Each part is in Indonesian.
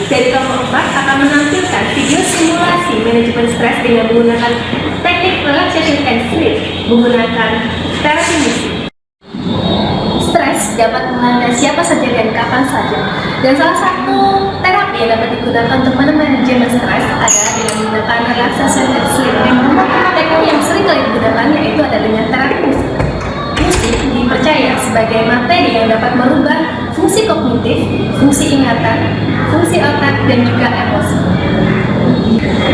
dari kelompok 4 akan menampilkan video simulasi manajemen stres dengan menggunakan teknik relaxation and sleep menggunakan terapi musik. Stres dapat melanda siapa saja dan kapan saja. Dan salah satu terapi yang dapat digunakan untuk manajemen stres adalah dengan menggunakan relaxation and sleep. Teknik yang sering kali digunakan yaitu adalah dengan terapi musik. Musik dipercaya sebagai materi yang dapat merubah fungsi kognitif, fungsi ingatan, fungsi otak, dan juga emosi.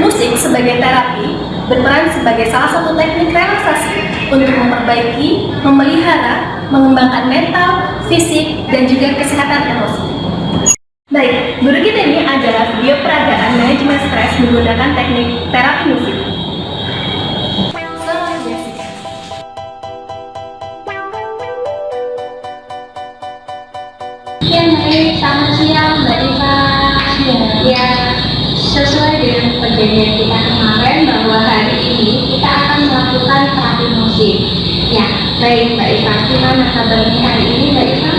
Musik sebagai terapi berperan sebagai salah satu teknik relaksasi untuk memperbaiki, memelihara, mengembangkan mental, fisik, dan juga kesehatan emosi. Baik, guru kita ini adalah video peragaan manajemen stres menggunakan teknik terapi musik. Selamat menyaksikan. Ya, baik. Selamat siang, Mbak Eva. Ya, sesuai dengan perjanjian kita kemarin bahwa hari ini kita akan melakukan terapi musik. Ya, baik Mbak Eva. Gimana kabarnya hari ini, Mbak Eva?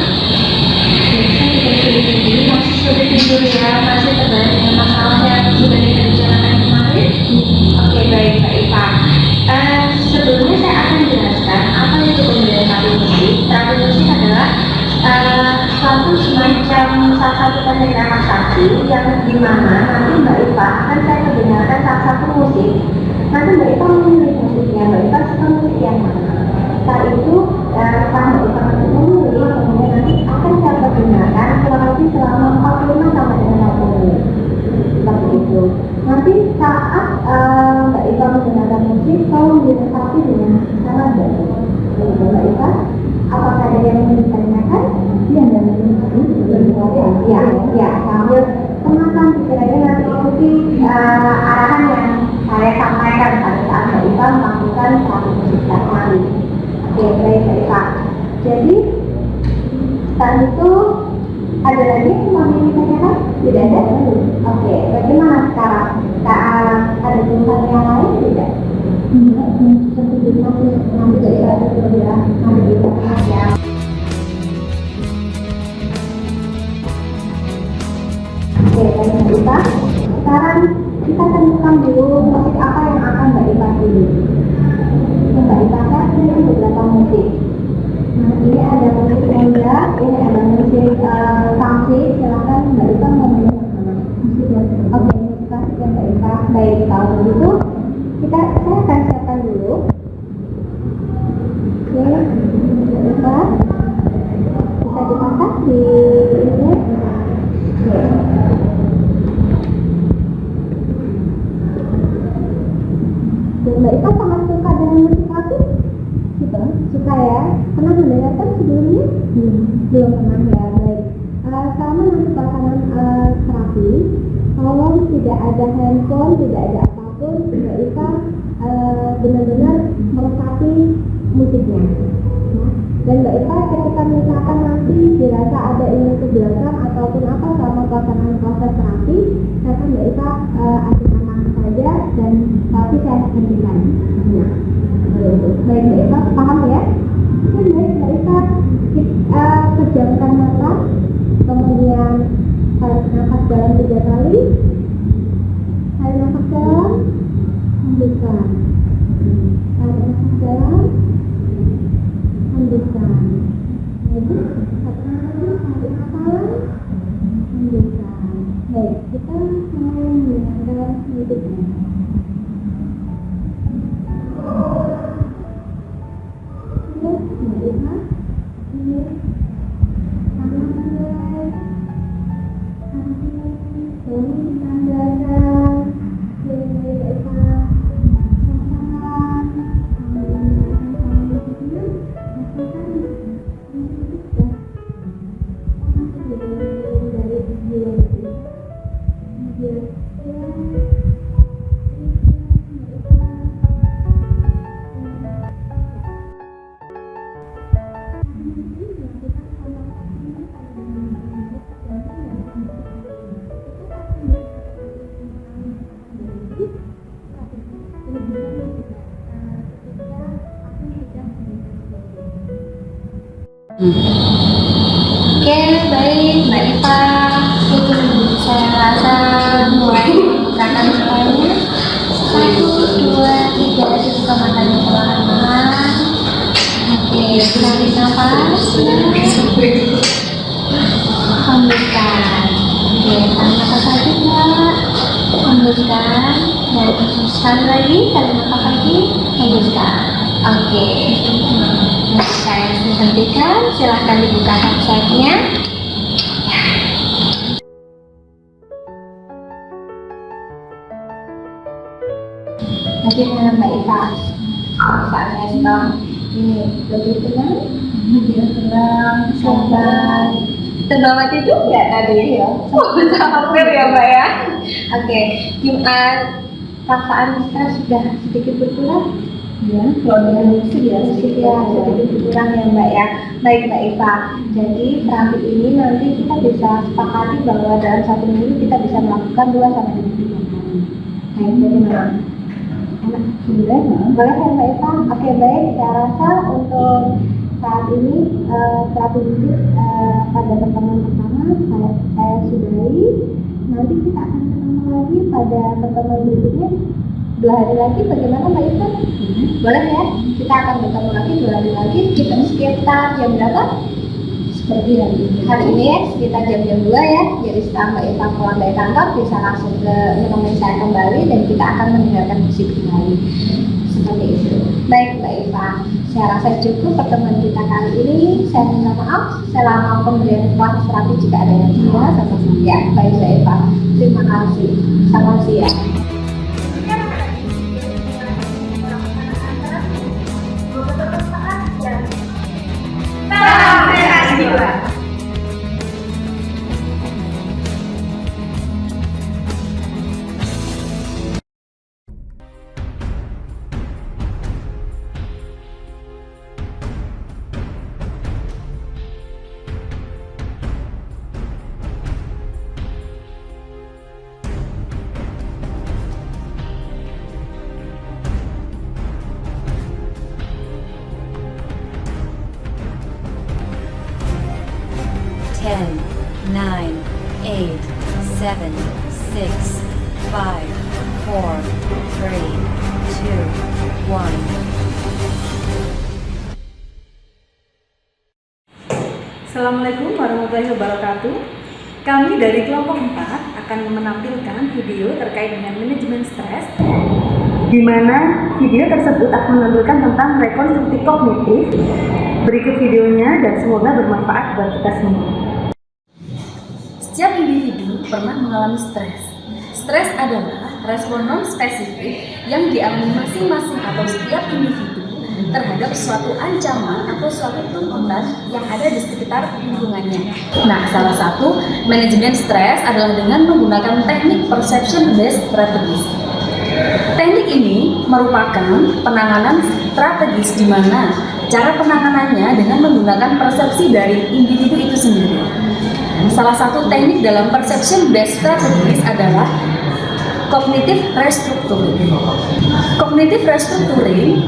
Masih sulit tidur ya, masih terbaik dengan masalah yang sudah kita bicarakan kemarin. Oke, baik Mbak Eva. Sebelumnya saya akan jelaskan apa itu pembelajaran terapi musik. Terapi musik adalah suatu semacam salah satu teknik relaksasi yang dimana nanti Mbak Eva akan saya perdengarkan salah satu musik. Nanti Mbak Eva memilih musiknya, Mbak Eva suka musik yang mana. Setelah itu setelah Mbak Eva memilih, kemudian nanti akan saya perdengarkan kurang lebih selama 45 sampai dengan 60 menit. Seperti itu. Nanti saat Mbak Eva mendengarkan musik, tolong dilengkapi dengan cara baru. Begitu Mbak Eva. Apakah ada yang ingin ditanyakan? Iya, dan ya, sambil tenangkan pikirannya nanti ikuti arahan yang saya sampaikan pada saat Mbak Eva melakukan terapi musik tadi. Oke, baik Mbak Eva. Jadi setelah itu ada lagi yang mau ditanyakan? Tidak ada? Oke, bagaimana sekarang? Ada tulisan yang lain tidak? Seperti itu nanti saya ya, nanti ya. Oke, baik Mbak Eva. Sekarang kita tentukan dulu musik apa yang akan Mbak Eva pilih. Mbak Eva kan pilih beberapa musik. Nah, ini ada musik Ronda, ini ada musik sanksi. Silakan Mbak Eva mau memilih mana? Musik yang oke, musik klasik yang Mbak Eva. Baik, kalau begitu saya akan siapkan dulu. Oke, Mbak Eva bisa dipasang di ini. Oke. Dan Mbak Eva sangat suka dengan musik klasik? Suka ya? Pernah mendengarkan sebelumnya? Belum pernah ya, baik. Selama nanti pelaksanaan terapi, tolong tidak ada handphone, tidak ada apapun, Mbak Eva benar-benar meresapi musiknya. Dan Mbak Eva ketika misalkan nanti dirasa ada ingin ke belakang ataupun apa selama pelaksanaan proses terapi, silakan Mbak Eva asingkan langsung saja dan tapi saya hentikan. Nah, baik Mbak Eva, paham ya? Oke, baik Mbak Eva, pejamkan mata, kemudian tarik nafas dalam 3 kali, tarik nafas dalam, hembuskan, tarik nafas dalam, hembuskan. Jadi satu lagi tarik nafas, hembuskan. Baik, kita mulai mendengarkan musiknya. Oke, baik Mbak Eva. Saya rasa 2, 3, dibuka matanya perlahan. Oke, tarik nafas. Hembuskan. Oke, tarik nafas lagi Mbak. Hembuskan. Dan sekali lagi, tarik nafas lagi. Hembuskan. Oke. Saya hentikan. Silahkan dibuka websitenya. Bagaimana Mbak Ita? Saatnya setelah ini lebih tenang, sabar. Terbawa tidur nggak tadi ya? Hampir ya Mbak ya. Oke, perasaan stres sudah sedikit berkurang? Ya, kalau dengan musik ya sedikit berkurang ya Mbak ya. Baik Mbak Eva, jadi terapi ini nanti kita bisa sepakati bahwa dalam 1 minggu kita bisa melakukan 2 sampai 3 kali. Baik, bagaimana? Enak, boleh ya Mbak Eva? Oke baik, saya rasa untuk saat ini terapi musik pada pertemuan pertama saya sudahi. Nanti kita akan ketemu lagi pada pertemuan berikutnya 2 hari lagi. Bagaimana Mbak Eva? Boleh ya? Kita akan bertemu lagi 2 hari lagi. Kita sekitar jam berapa? Seperti hari ini ya, sekitar jam 2 ya. Jadi setelah Mbak Eva pulang dari kantor bisa langsung menemui saya kembali dan kita akan mendengarkan musik kembali. Seperti itu. Baik Mbak Eva, saya rasa cukup pertemuan kita kali ini. Saya minta maaf selama pemberian kelas terapi jika ada yang salah sama saya. Baik Mbak Eva, terima kasih. Selamat siang. Ten, 9, 8, 7, 6, 5, 4, 3, 2, 1. Assalamualaikum warahmatullahi wabarakatuh. Kami dari kelompok 4 akan menampilkan video terkait dengan manajemen stres, di mana video tersebut akan menampilkan tentang rekonstruksi kognitif. Berikut videonya dan semoga bermanfaat buat kita semua. Setiap individu pernah mengalami stres. Stres adalah respon non-spesifik yang dialami masing-masing atau setiap individu terhadap suatu ancaman atau suatu tuntutan yang ada di sekitar lingkungannya. Nah, salah satu manajemen stres adalah dengan menggunakan teknik perception-based strategies. Teknik ini merupakan penanganan strategis di mana cara penanganannya dengan menggunakan persepsi dari individu itu sendiri. Salah satu teknik dalam perception-based strategies adalah cognitive restructuring. Cognitive restructuring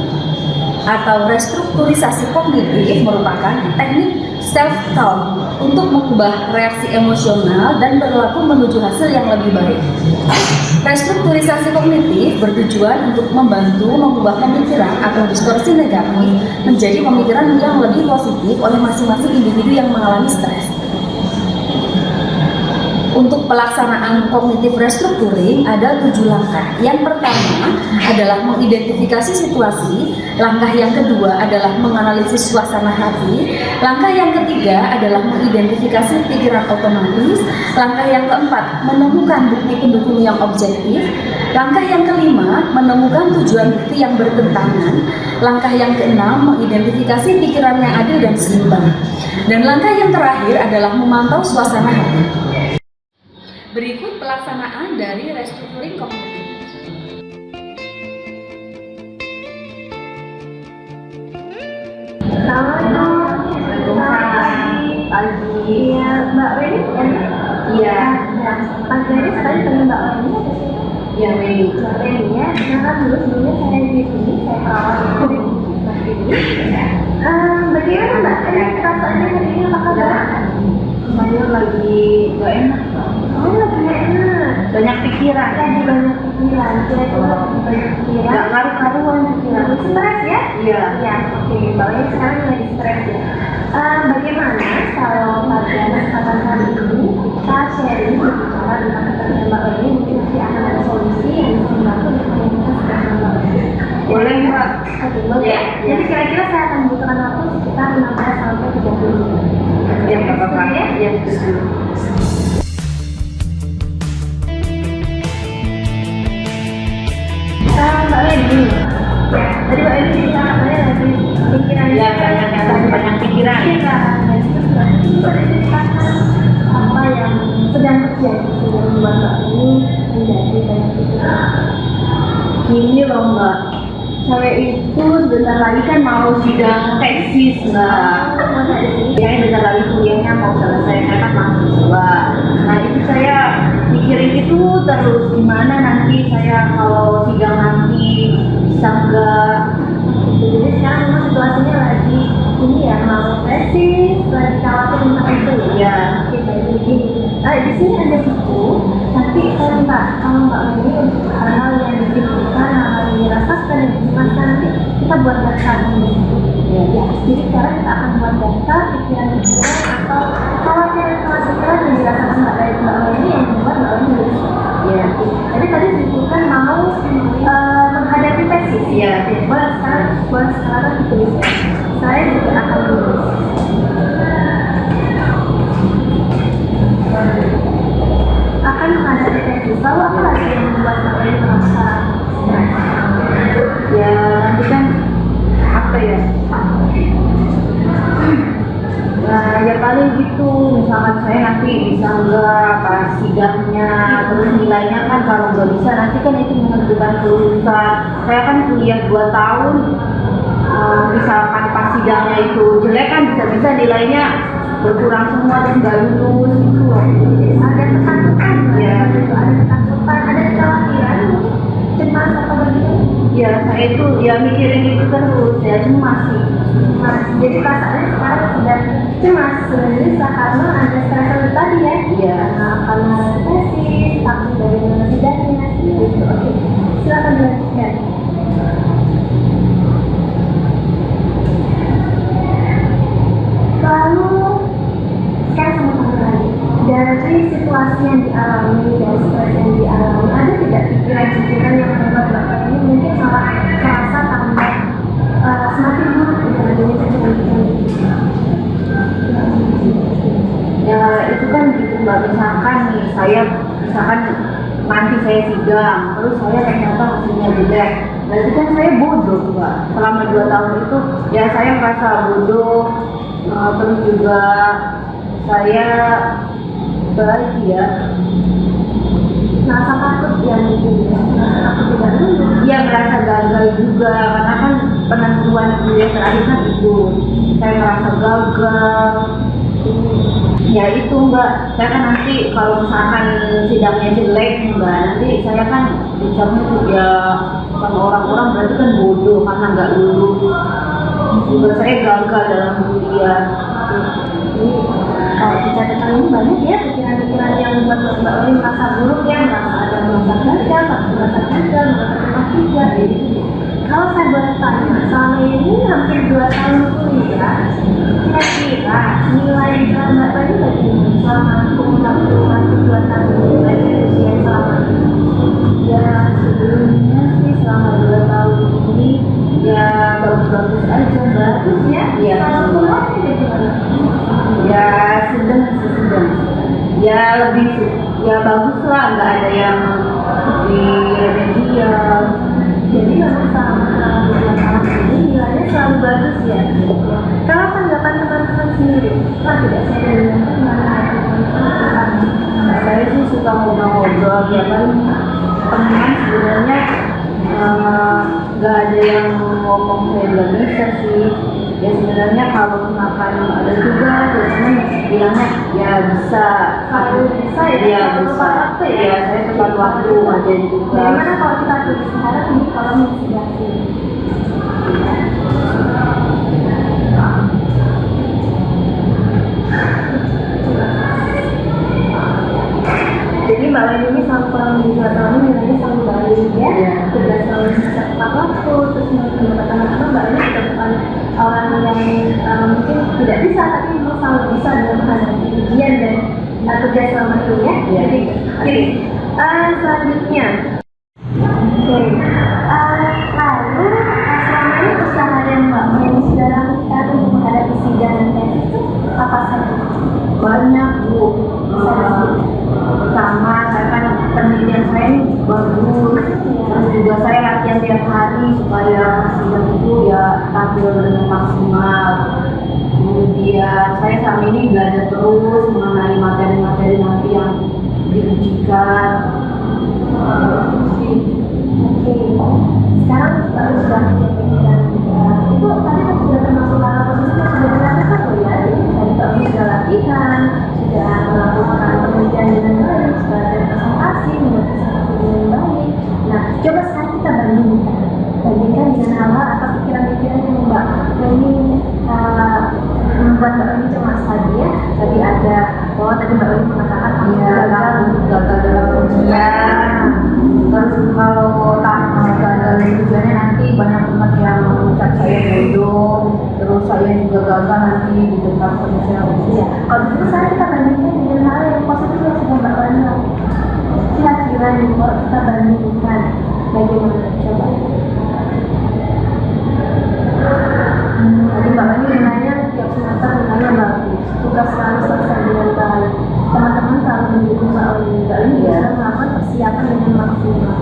atau restrukturisasi kognitif merupakan teknik self-talk untuk mengubah reaksi emosional dan berlaku menuju hasil yang lebih baik. Restrukturisasi kognitif bertujuan untuk membantu mengubah pemikiran atau distorsi negatif menjadi pemikiran yang lebih positif oleh masing-masing individu yang mengalami stres. Untuk pelaksanaan cognitive restructuring ada 7 langkah. Yang pertama adalah mengidentifikasi situasi, langkah yang kedua adalah menganalisis suasana hati, langkah yang ketiga adalah mengidentifikasi pikiran otomatis, langkah yang keempat menemukan bukti pendukung yang objektif, langkah yang kelima menemukan tujuan bukti yang bertentangan, langkah yang keenam mengidentifikasi pikiran yang adil dan seimbang, dan langkah yang terakhir adalah memantau suasana hati. Berikut pelaksanaan dari restructuring kognitif. Pagi. Iya, Mbak Weni. Iya. Pak Weni tadi teman Mbak Weni ada sih? Iya, Weni. Mbak Weni ya. Nah, sebelumnya saya di sini, saya perawat di seperti ini. Bagaimana Mbak? Perasaannya hari ini apa kabar? Saya lagi gak enak. Oh, lagi gak enak. Banyak pikiran. Lagi banyak pikiran. pikiran. Kira-kira banyak pikiran. Nggak karu-karuan pikiran. Stres ya? Iya. Ya, oke. Mbak Uli sekarang lagi stres ya. Bagaimana kalau pada kesempatan kali ini kita sharing berbicara tentang kesehatan Mbak Uli, mungkin nanti akan ada solusi yang bisa membantu untuk menurunkan stres Mbak Uli. Boleh Mbak. Oke, boleh. Ya, ya. Jadi kira-kira saya akan membutuhkan waktu sekitar 15 sampai 30 menit. Ya nggak apa-apa. Ya? Ya setuju. Mbak Uli dulu. Tadi Mbak Uli cerita katanya lagi pikiran. Ya banyak pikiran. Apa yang sedang terjadi sehingga membuat Mbak Uli menjadi banyak pikiran. Gini loh Mbak, saya itu sebentar lagi kan mau sidang tesis Mbak. Ya bentar lagi kuliahnya mau selesai, saya kan mahasiswa. Nah itu saya mikirin itu terus gimana nanti saya kalau sidang nanti bisa nggak. Jadi sekarang memang situasinya lagi ini ya, mau tesis, lagi khawatir tentang itu ya. Ya. Oke, baik begini. Di sini ada buku. Nanti saya minta kalau Mbak Uli untuk hal-hal yang dibutuhkan, hal-hal yang dirasakan dan dicemaskan, nanti kita buat daftar di situ. Ya. Jadi sekarang kita akan buat daftar pikiran-pikiran atau kekhawatiran yang dirasakan Mbak Uli yang membuat Mbak Uli menulis. Ya. Jadi tadi disebutkan mau menghadapi tesis. Iya. Boleh sekarang ditulis. Saya juga akan menulis. Akan menghadapi tesis. Lalu apa lagi yang membuat kalian merasa stres? Ya nanti kan apa ya? Ya paling gitu, misalkan saya nanti bisa nggak pas sidangnya, terus nilainya kan kalau nggak bisa nanti kan itu menentukan kelulusan. Saya kan kuliah 2 tahun, misalkan pas sidangnya itu jelek kan bisa-bisa nilainya berkurang semua dan nggak lulus gitu loh. Ada ketakutan, Ya. ada ketakutan, ada kekhawatiran, cemas atau begitu. Ya saya itu ya mikirin itu terus, ya cemas sih. Nah, jadi perasaannya sekarang sudah cemas, sudah gelisah karena ada stres itu tadi ya. Iya. Karena tesis, takut dari mana sidangnya, gitu. Oke, silakan dilanjutkan. Lalu sekarang sama-sama lagi. Dari situasi yang dialami, dari stres yang dialami, ada tidak pikiran-pikiran yang membuat Bapak ini mungkin malah merasa tambah semakin buruk dengan adanya pikiran-pikiran itu? Ya itu kan gitu Mbak, misalkan nih saya misalkan nanti saya sidang terus saya ternyata hasilnya jelek, berarti kan saya bodoh Mbak. Selama 2 tahun itu ya saya merasa bodoh, terus juga saya apalagi ya, Merasa takut ya mungkin ya, merasa takut tidak lulus. dia merasa gagal juga karena kan penentuan kuliah terakhir kan itu saya merasa gagal. Ya itu Mbak, saya kan nanti kalau misalkan sidangnya jelek Mbak, nanti saya kan dicapnya tuh ya sama orang-orang berarti kan bodoh karena nggak lulus. Juga saya gagal dalam kuliah. Jadi kalau dicatakan ini banyak ya pikiran-pikiran yang membuat Mbak Uli merasa buruk ya, merasa gagal, merasa cemas juga. Kalau saya boleh tanya, selama ini hampir 2 tahun kuliah, kira-kira nilai Mbak Uli bagaimana selama kumulatif 2 tahun kuliah dari usia yang selama ini? Ya sebelumnya sih selama 2 tahun ini ya bagus-bagus aja Mbak. Ya, Iya. kalau kuliah bagaimana? Ya sedang. Ya lebih ya bagus lah, nggak ada yang di remedial. Jadi memang selama 2 tahun ini nilainya selalu bagus ya. Kalau tanggapan teman-teman sendiri, tidak saya dengarkan mana teman-teman. Saya sih suka ngobrol-ngobrol ya kan, teman sebenarnya nggak ada yang ngomong saya nggak bisa sih. Ya sebenarnya kalau misalkan ada tugas ya teman bilangnya ya bisa. Kalau bisa ya, Iya kalau bisa. tepat waktu ya. Ya saya tepat waktu ngajarin tugas. Bagaimana kalau kita tulis sekarang ini kolom investigasi? Jadi Mbak Len ini selama kurang lebih 2 tahun nilainya selalu baik. tugas selalu tepat waktu, terus menurut teman-teman Mbak Uli juga bukan orang yang mungkin tidak bisa, tapi memang selalu bisa dalam menghadapi ujian dan tugas selama ini ya. Jadi selanjutnya, lalu selama ini keseharian Mbak Uli sudah lakukan untuk menghadapi sidang dan tes itu apa saja? Banyak Bu. Pertama, saya kan penelitian saya ini bagus, terus juga saya latihan tiap hari supaya sidang itu ya tampil dengan maksimal. Kemudian saya selama ini belajar terus mengenai materi-materi nanti yang diujikan. Oke, sekarang baru sudah menjadikan itu tadi kan sudah termasuk hal positif yang sudah dilakukan loh ya. Tadi Mbak sudah latihan, sudah melakukan penelitian dengan baik, sudah ada presentasi, membuat presentasi dengan baik. Nah, coba sekarang kita bandingkan dengan hal-hal atau pikiran-pikiran yang Mbak ini membuat Mbak ini cemas tadi ya. Tadi ada tadi Mbak ini mengatakan Gagal dalam ujian. Terus kalau gagal ujiannya nanti banyak teman yang mengucap saya bodoh, terus saya juga gagal nanti di depan komisi ujian. Kalau gitu saya kita bandingkan dengan hal yang positif yang sudah Mbak Wan lakukan. Kira-kira nih kalau kita bandingkan bagaimana? Coba. Tadi Mbak Wan nanya tiap semester nilainya bagus, Tugas selalu selesai dengan baik. Teman-teman selalu mendukung Mbak Wan. Mbak Wan juga melakukan persiapan dengan maksimal.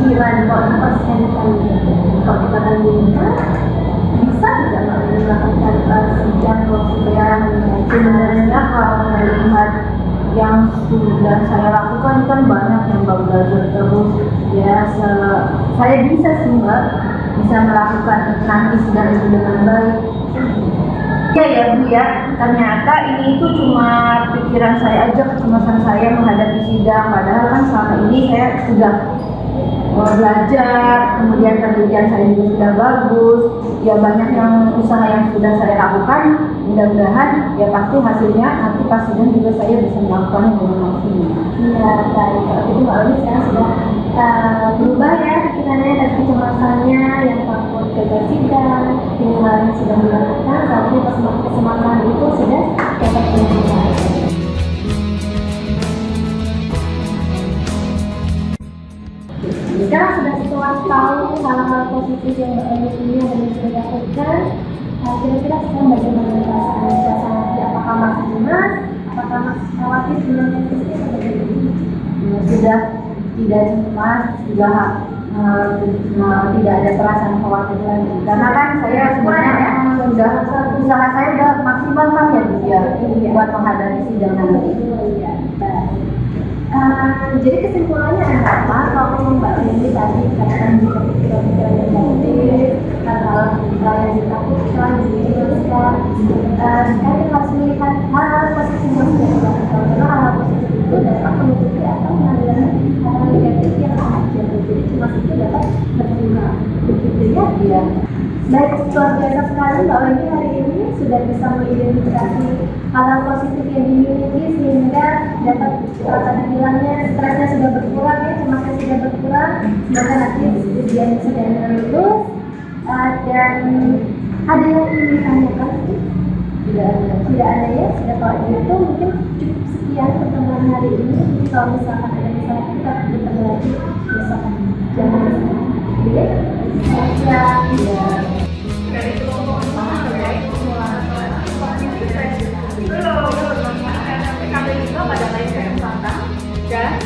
Kira nih kalau kita persiapkan kalau kita bandingkan bisa tidak Mbak Wan melakukan sidang ya sebenarnya kalau melihat yang sudah saya lakukan kan banyak yang baru belajar terus ya saya bisa sih Mbak bisa melakukan nanti sidang itu dengan baik. Ya Bu ya, ternyata ini itu cuma pikiran saya aja, kecemasan saya menghadapi sidang, padahal kan selama ini saya sudah belajar, kemudian penelitian saya juga sudah bagus, ya banyak yang usaha yang sudah saya lakukan, mudah-mudahan ya pasti hasilnya nanti pas sidang juga saya bisa melakukannya dengan maksimal. Iya, baik. Kalau gitu Mbak Uli sekarang sudah berubah ya pikirannya dan kecemasannya yang takut gagal sidang, dengan hal yang sudah dilakukan, saat ini kesempatan itu sudah dapat dilakukan. Sekarang sudah setelah tahu hal-hal positif yang Mbak Uli punya dan sudah lakukan, kira-kira sekarang bagaimana perasaan nanti? Apakah masih cemas? Apakah masih khawatir dengan kondisi atau bagaimana? Sudah tidak cemas, sudah tidak ada perasaan khawatir lagi. Karena kan saya sebenarnya sudah usaha saya sudah maksimal kan ya buat menghadapi sidang nanti. Jadi kesimpulannya ada apa? Kalau Mbak Lili tadi katakan juga pikiran-pikiran yang negatif, hal-hal yang ditakutkan, dijelaskan. Sekarang kita harus melihat hal-hal positif yang sudah dilakukan. Karena hal-hal positif itu dapat menutupi atau menangani hal-hal negatif yang ada. Jadi cemas itu dapat berkurang. Begitu ya? Iya. Baik, luar biasa sekali Mbak Wendy hari ini sudah bisa mengidentifikasi hal-hal positif yang dimiliki sehingga dapat tadi bilangnya stresnya sudah berkurang ya, cemasnya sudah berkurang. Semoga nanti ujian sudah lulus dan ada yang ingin ditanyakan? Tidak ada ya. Sudah kalau gitu mungkin cukup sekian pertemuan hari ini. Jadi kalau misalkan ada masalah kita bertemu lagi besok. Jangan lupa. Oke. Ya. Dari kelompok 4 terkait pemulasan PKB juga pada lain kesempatan dan